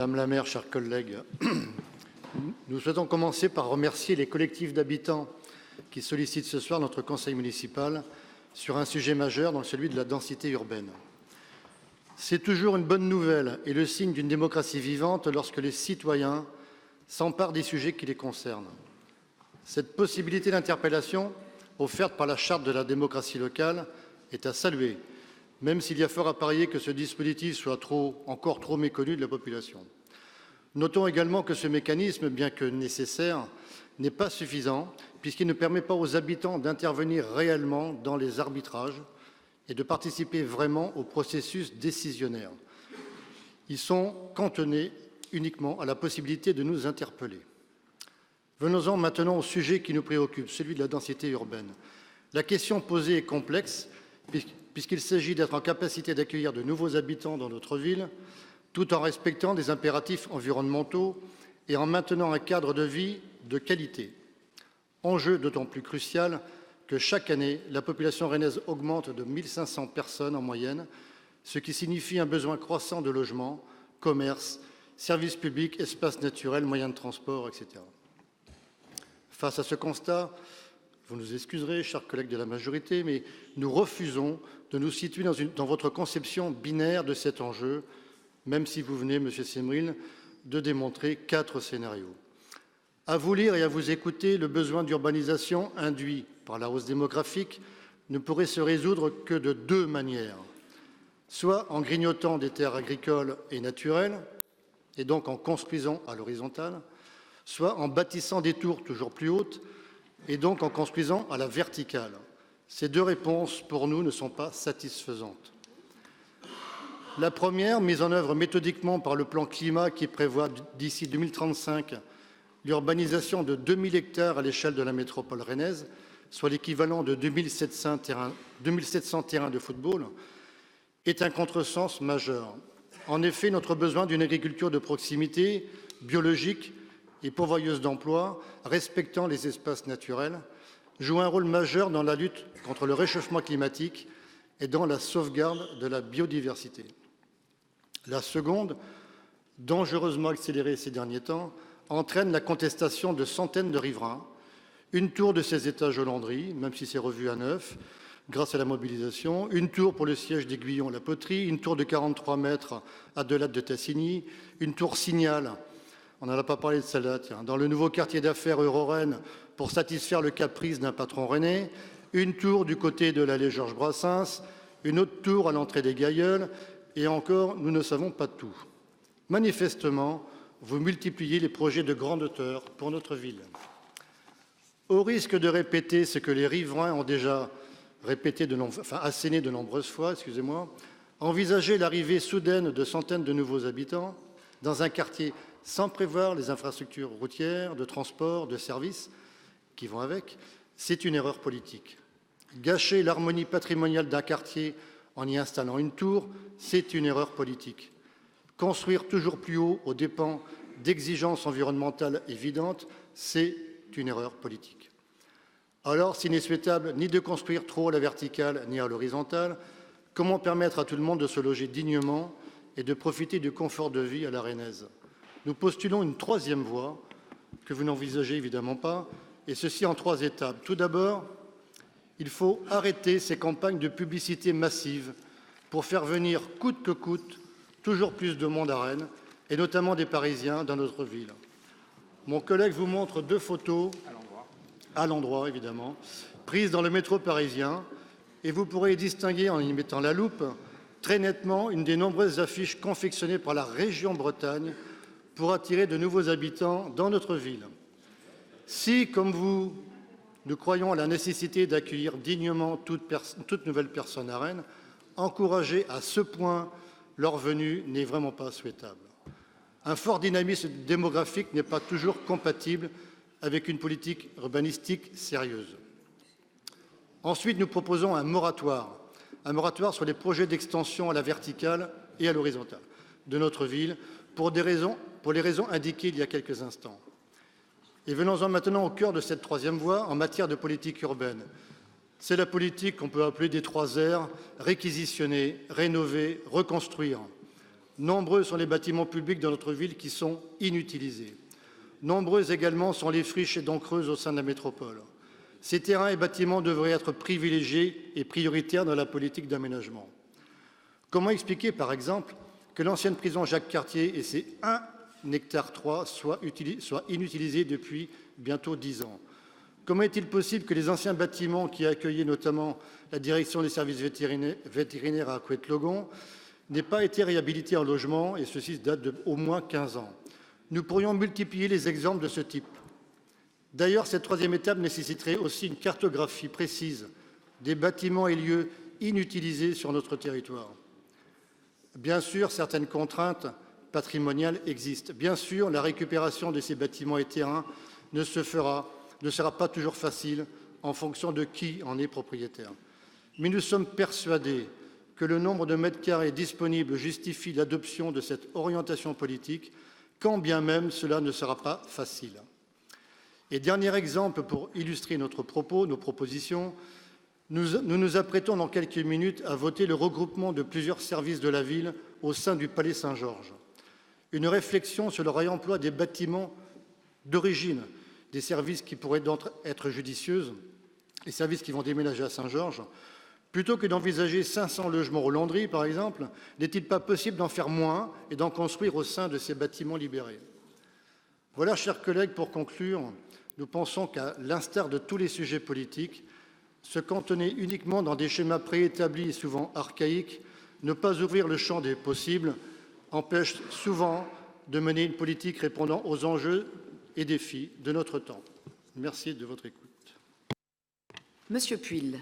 Madame la maire, chers collègues, nous souhaitons commencer par remercier les collectifs d'habitants qui sollicitent ce soir notre conseil municipal sur un sujet majeur, donc celui de la densité urbaine. C'est toujours une bonne nouvelle et le signe d'une démocratie vivante lorsque les citoyens s'emparent des sujets qui les concernent. Cette possibilité d'interpellation, offerte par la Charte de la démocratie locale, est à saluer, même s'il y a fort à parier que ce dispositif soit encore trop méconnu de la population. Notons également que ce mécanisme, bien que nécessaire, n'est pas suffisant puisqu'il ne permet pas aux habitants d'intervenir réellement dans les arbitrages et de participer vraiment au processus décisionnaire. Ils sont cantonnés uniquement à la possibilité de nous interpeller. Venons-en maintenant au sujet qui nous préoccupe, celui de la densité urbaine. La question posée est complexe puisqu'il s'agit d'être en capacité d'accueillir de nouveaux habitants dans notre ville, tout en respectant des impératifs environnementaux et en maintenant un cadre de vie de qualité. Enjeu d'autant plus crucial que chaque année, la population rennaise augmente de 1 500 personnes en moyenne, ce qui signifie un besoin croissant de logements, commerces, services publics, espaces naturels, moyens de transport, etc. Face à ce constat, vous nous excuserez, chers collègues de la majorité, mais nous refusons de nous situer dans votre conception binaire de cet enjeu, même si vous venez, Monsieur Semril, de démontrer 4 scénarios. À vous lire et à vous écouter, le besoin d'urbanisation induit par la hausse démographique ne pourrait se résoudre que de 2 manières, soit en grignotant des terres agricoles et naturelles, et donc en construisant à l'horizontale, soit en bâtissant des tours toujours plus hautes, et donc en construisant à la verticale. Ces 2 réponses, pour nous, ne sont pas satisfaisantes. La première, mise en œuvre méthodiquement par le plan climat qui prévoit d'ici 2035 l'urbanisation de 2 000 hectares à l'échelle de la métropole rennaise, soit l'équivalent de 2 700 terrains de football, est un contresens majeur. En effet, notre besoin d'une agriculture de proximité, biologique et pourvoyeuse d'emplois, respectant les espaces naturels, joue un rôle majeur dans la lutte contre le réchauffement climatique et dans la sauvegarde de la biodiversité. La seconde, dangereusement accélérée ces derniers temps, entraîne la contestation de centaines de riverains, une tour de 16 étages au Landry, même si c'est revu à 9, grâce à la mobilisation, une tour pour le siège d'Aiguillon-la-Poterie, une tour de 43 mètres à 2 lattes de Tassigny, une tour Signal, on n'en a pas parlé de celle-là, tiens, dans le nouveau quartier d'affaires Euro-Rennes pour satisfaire le caprice d'un patron rennais, une tour du côté de l'allée Georges Brassens, une autre tour à l'entrée des Gailleuls, et encore, nous ne savons pas tout. Manifestement, vous multipliez les projets de grande hauteur pour notre ville. Au risque de répéter ce que les riverains ont déjà asséné de nombreuses fois, envisager l'arrivée soudaine de centaines de nouveaux habitants dans un quartier sans prévoir les infrastructures routières, de transport, de services qui vont avec, c'est une erreur politique. Gâcher l'harmonie patrimoniale d'un quartier en y installant une tour, c'est une erreur politique. Construire toujours plus haut aux dépens d'exigences environnementales évidentes, c'est une erreur politique. Alors, s'il n'est souhaitable ni de construire trop à la verticale ni à l'horizontale, comment permettre à tout le monde de se loger dignement et de profiter du confort de vie à la rennaise? Nous postulons une 3e voie que vous n'envisagez évidemment pas, et ceci en 3 étapes. Tout d'abord, il faut arrêter ces campagnes de publicité massive pour faire venir coûte que coûte toujours plus de monde à Rennes, et notamment des Parisiens dans notre ville. Mon collègue vous montre 2 photos, à l'endroit évidemment, prises dans le métro parisien, et vous pourrez distinguer, en y mettant la loupe, très nettement une des nombreuses affiches confectionnées par la région Bretagne pour attirer de nouveaux habitants dans notre ville. Si, comme vous, nous croyons à la nécessité d'accueillir dignement toute nouvelle personne à Rennes, encourager à ce point leur venue n'est vraiment pas souhaitable. Un fort dynamisme démographique n'est pas toujours compatible avec une politique urbanistique sérieuse. Ensuite, nous proposons un moratoire sur les projets d'extension à la verticale et à l'horizontale de notre ville pour les raisons indiquées il y a quelques instants. Et venons-en maintenant au cœur de cette 3e voie en matière de politique urbaine. C'est la politique qu'on peut appeler des 3 R, réquisitionner, rénover, reconstruire. Nombreux sont les bâtiments publics dans notre ville qui sont inutilisés. Nombreuses également sont les friches et dents creuses au sein de la métropole. Ces terrains et bâtiments devraient être privilégiés et prioritaires dans la politique d'aménagement. Comment expliquer, par exemple, que l'ancienne prison Jacques-Cartier et ses 1,3 hectare soient inutilisés depuis bientôt 10 ans? Comment est-il possible que les anciens bâtiments qui accueillaient notamment la direction des services vétérinaires à Couët-Logon n'aient pas été réhabilités en logement, et ceci date d'au moins 15 ans? Nous pourrions multiplier les exemples de ce type. D'ailleurs, cette troisième étape nécessiterait aussi une cartographie précise des bâtiments et lieux inutilisés sur notre territoire. Bien sûr, certaines contraintes patrimoniales existent. Bien sûr, la récupération de ces bâtiments et terrains ne sera pas toujours facile en fonction de qui en est propriétaire. Mais nous sommes persuadés que le nombre de mètres carrés disponibles justifie l'adoption de cette orientation politique, quand bien même cela ne sera pas facile. Et dernier exemple pour illustrer nos propositions, nous nous apprêtons dans quelques minutes à voter le regroupement de plusieurs services de la ville au sein du Palais Saint-Georges. Une réflexion sur le réemploi des bâtiments d'origine, des services qui pourraient donc être judicieuses, les services qui vont déménager à Saint-Georges. Plutôt que d'envisager 500 logements aux Landry, par exemple, n'est-il pas possible d'en faire moins et d'en construire au sein de ces bâtiments libérés? Voilà, chers collègues, pour conclure, nous pensons qu'à l'instar de tous les sujets politiques, se cantonner uniquement dans des schémas préétablis et souvent archaïques, ne pas ouvrir le champ des possibles, empêche souvent de mener une politique répondant aux enjeux et défis de notre temps. Merci de votre écoute. Monsieur Puille.